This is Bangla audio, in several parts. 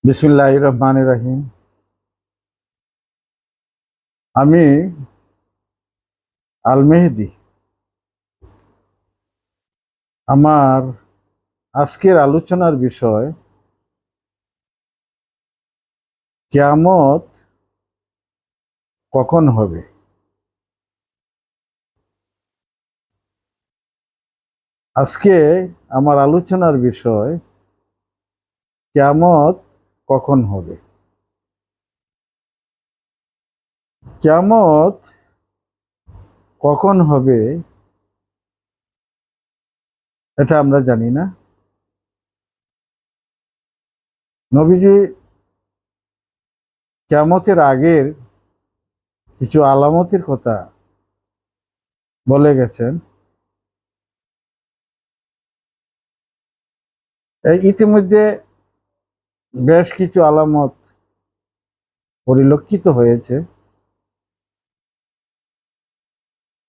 বিসমিল্লাহির রহমানির রহিম। আমি আল মেহেদি। আমার আজকের আলোচনার বিষয় কিয়ামত কখন হবে। আজকে আমার আলোচনার বিষয় কিয়ামত কখন হবে। কিয়ামত কখন হবে এটা আমরা জানি না। নবীজি কিয়ামতের আগের কিছু আলামতের কথা বলে গেছেন। এই ইতিমধ্যে বেশ কিছু আলামত পরিলক্ষিত হয়েছে।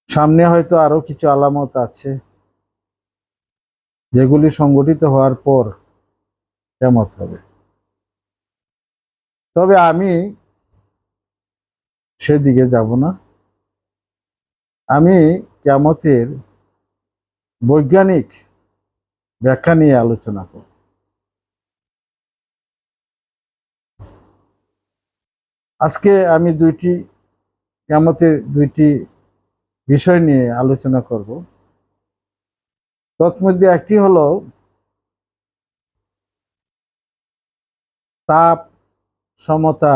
সামনে হয়তো আরো কিছু আলামত আছে যেগুলি সংগঠিত হওয়ার পর কিয়ামত হবে। তবে আমি সেদিকে যাব না। আমি কিয়ামতের বৈজ্ঞানিক ব্যাখ্যা নিয়ে আলোচনা করব। আজকে আমি কিয়ামতের দুইটি বিষয় নিয়ে আলোচনা করব। তৎমধ্যে একটি হলো তাপ সমতা।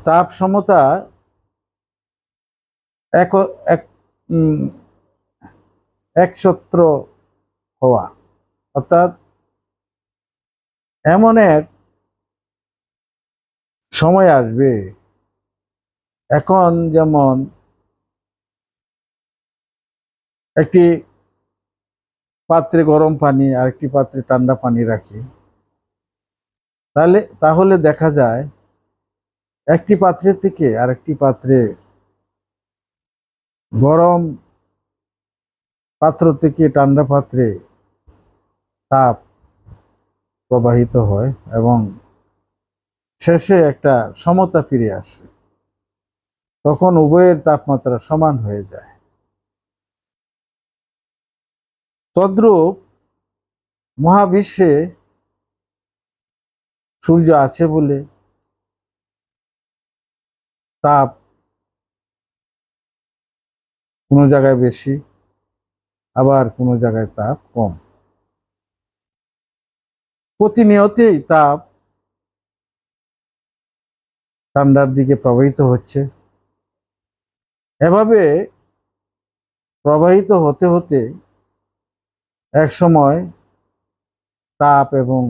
তাপ সমতা এক এক একছত্র হওয়া, অর্থাৎ এমন এক সময় আসবে, এখন যেমন একটি পাত্রে গরম পানি আর একটি পাত্রে ঠান্ডা পানি রাখি, তাহলে দেখা যায় একটি পাত্রে থেকে আরেকটি পাত্রে, গরম পাত্র থেকে ঠান্ডা পাত্রে তাপ প্রবাহিত হয় এবং শেষে একটা সমতা ফিরে আসে। তখন উভয়ের তাপমাত্রা সমান হয়ে যায়। তদ্রূপ মহাবিশ্বে সূর্য আছে বলে তাপ কোনো জায়গায় বেশি, আবার কোনো জায়গায় তাপ কম। প্রতিনিয়তই তাপ ঠান্ডার দিকে প্রবাহিত হচ্ছে। এভাবে প্রবাহিত হতে হতে এক সময় তাপ এবং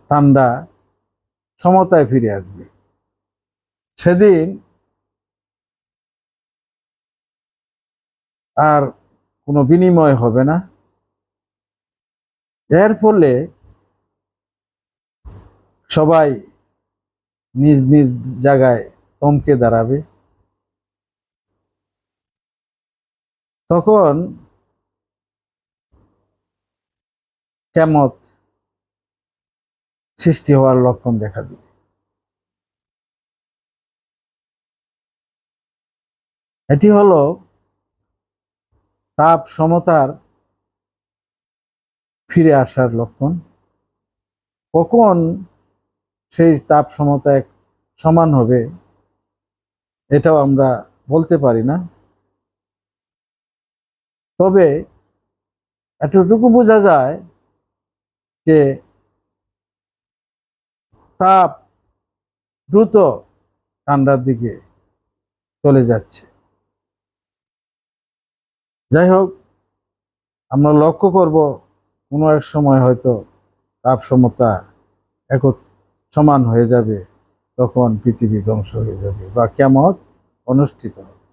ঠান্ডা সমতায় ফিরে আসবে। সেদিন আর কোনো বিনিময় হবে না। এর ফলে সবাই নিজ নিজ জায়গায় থমকে দাঁড়াবে। তখন কিয়ামত সৃষ্টি হওয়ার লক্ষণ দেখা দিবে। এটি হলো তাপ সমতার ফিরে আসার লক্ষণ। কখন সেই তাপ সমতা সমান হবে এটাও আমরা বলতে পারি না। তবে এতটুকু বোঝা যায় যে তাপ দ্রুত ঠান্ডার দিকে চলে যাচ্ছে। যাই হোক, আমরা লক্ষ্য করব কোনো এক সময় হয়তো তাপ সমতা সমান হয়ে যাবে, তখন পৃথিবী ধ্বংস হয়ে যাবে বা কিয়ামত অনুষ্ঠিত হবে।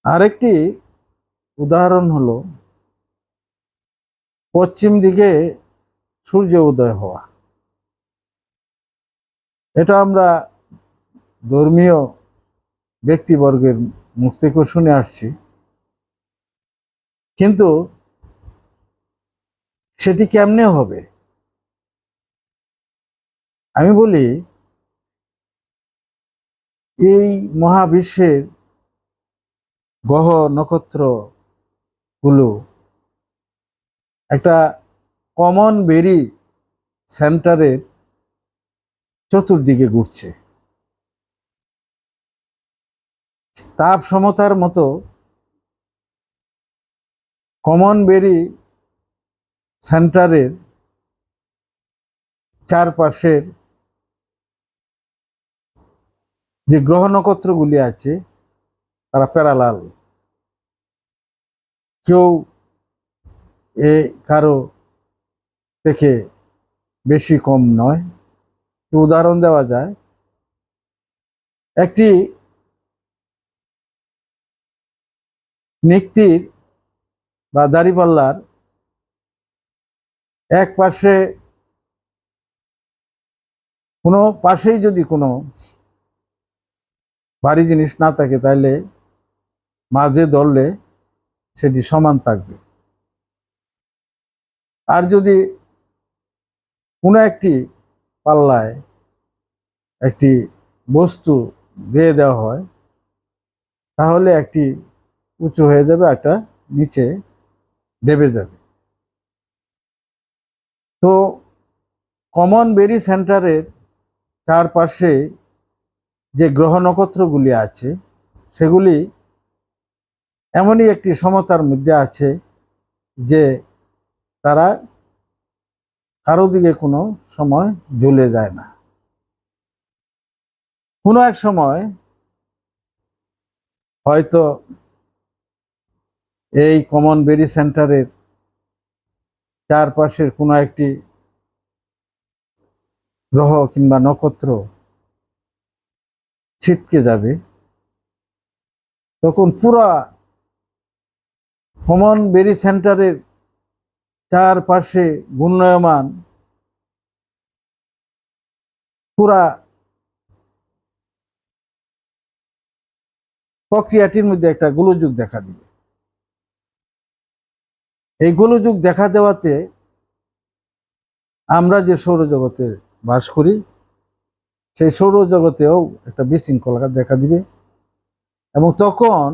আরেকটি উদাহরণ হলো পশ্চিম দিকে সূর্য উদয় হওয়া। এটা আমরা ধর্মীয় ব্যক্তিবর্গের মুখ থেকেও শুনে আসছি, কিন্তু সেটি কেমনে হবে? আমি বলি, এই মহাবিশ্বের গ্রহ নক্ষত্র গুলো একটা কমন বেরি সেন্টারের চতুর্দিকে ঘুরছে। তাপ সমতার মতো কমন বেরি সেন্টারের চারপাশের যে গ্রহ নক্ষত্রগুলি আছে তারা প্যারালাল, কেউ কারো থেকে বেশি কম নয়। উদাহরণ দেওয়া যায়, একটি নিক্তির বা দাঁড়িপাল্লার এক পাশে কোনো পাশেই যদি কোনো ভারী জিনিস না থাকে, তাহলে মাঝে ধরলে সেটি সমান থাকবে। আর যদি কোনো একটি পাল্লায় একটি বস্তু দিয়ে দেওয়া হয়, তাহলে একটি উঁচু হয়ে যাবে, একটা নিচে দেবে যাবে। তো কমন বেরি সেন্টারের চারপাশে যে গ্রহ নক্ষত্রগুলি আছে সেগুলি এমনই একটি সমতার মধ্যে আছে যে তারা কারো দিকে কোনো সময় ঝুলে যায় না। কোনো এক সময় হয়তো এই কমন বেরি সেন্টারের চারপাশের কোনো একটি গ্রহ কিংবা নক্ষত্র ছিটকে যাবে, তখন পুরা কমন বেরি সেন্টারের চারপাশে ঘূর্ণায়মান পুরা প্রক্রিয়াটির মধ্যে একটা গোলযোগ দেখা দিবে। এই গোলযোগ দেখা দেওয়াতে আমরা যে সৌরজগতে বাস করি সেই সৌরজগতেও একটা বিশৃঙ্খলা দেখা দিবে, এবং তখন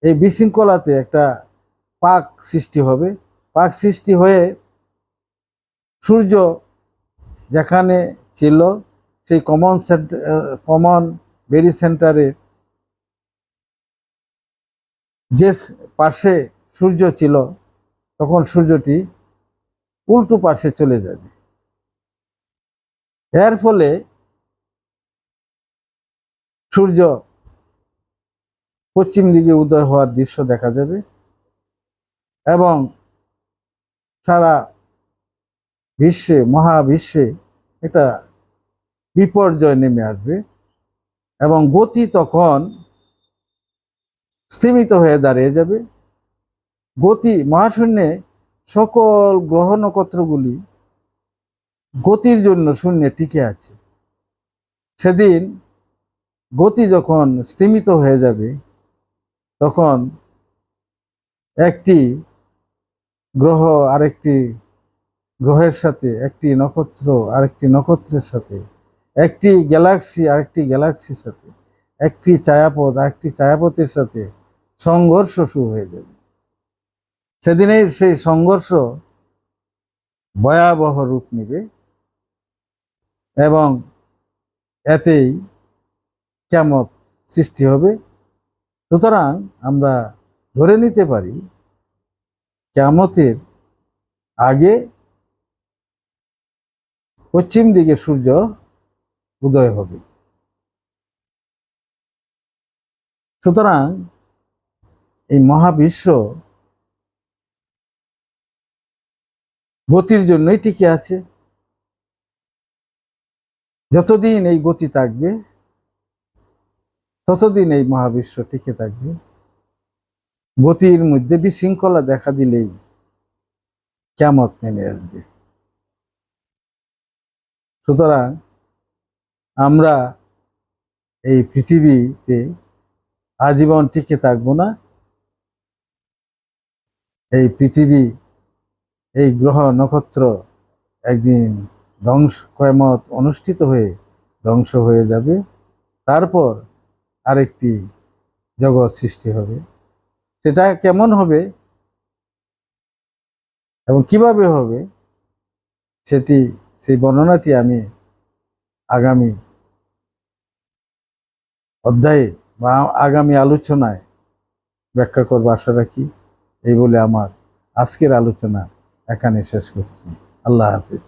এই বিশৃঙ্খলাতে একটা পাক সৃষ্টি হবে। পাক সৃষ্টি হয়ে সূর্য যেখানে ছিল সেই কমন বেরি সেন্টারের যে পাশে সূর্য ছিল, তখন সূর্যটি উল্টো পাশে চলে যাবে। এর ফলে সূর্য পশ্চিম দিকে উদয় হওয়ার দৃশ্য দেখা যাবে, এবং সারা বিশ্বে, মহাবিশ্বে একটা বিপর্যয় নেমে আসবে, এবং গতি তখন স্থিমিত হয়ে দাঁড়িয়ে যাবে। গতি, মহাশূন্যে সকল গ্রহ নক্ষত্রগুলি গতির জন্য শূন্যে টিকে আছে। সেদিন গতি যখন স্থিমিত হয়ে যাবে, তখন একটি গ্রহ আরেকটি গ্রহের সাথে, একটি নক্ষত্র আরেকটি নক্ষত্রের সাথে, একটি গ্যালাক্সি আরেকটি গ্যালাক্সির সাথে, একটি ছায়াপথ আরেকটি ছায়াপথের সাথে সংঘর্ষ শুরু হয়ে যাবে। সেদিনের সেই সংঘর্ষ ভয়াবহ রূপ নেবে, এবং এতেই কিয়ামত সৃষ্টি হবে। সুতরাং আমরা ধরে নিতে পারি কিয়ামতের আগে পশ্চিম দিকে সূর্য উদয় হবে। সুতরাং এই মহাবিশ্ব গতির জন্যই টিকে আছে। যতদিন এই গতি থাকবে ততদিন এই মহাবিশ্ব টিকে থাকবে। গতির মধ্যে বিশৃঙ্খলা দেখা দিলেই কিয়ামত নেমে আসবে। সুতরাং আমরা এই পৃথিবীতে আজীবন টিকে থাকবো না। এই পৃথিবী, এই গ্রহ নক্ষত্র একদিন কিয়ামত অনুষ্ঠিত হয়ে ধ্বংস হয়ে যাবে। তারপর আরেকটি জগৎ সৃষ্টি হবে। সেটা কেমন হবে এবং কিভাবে হবে সেই বর্ণনাটি আমি আগামী অধ্যায়ে বা আগামী আলোচনায় ব্যাখ্যা করবো আশা রাখি। এই বলে আমার আজকের আলোচনা এখানে শেষ করছি। আল্লাহ হাফিজ।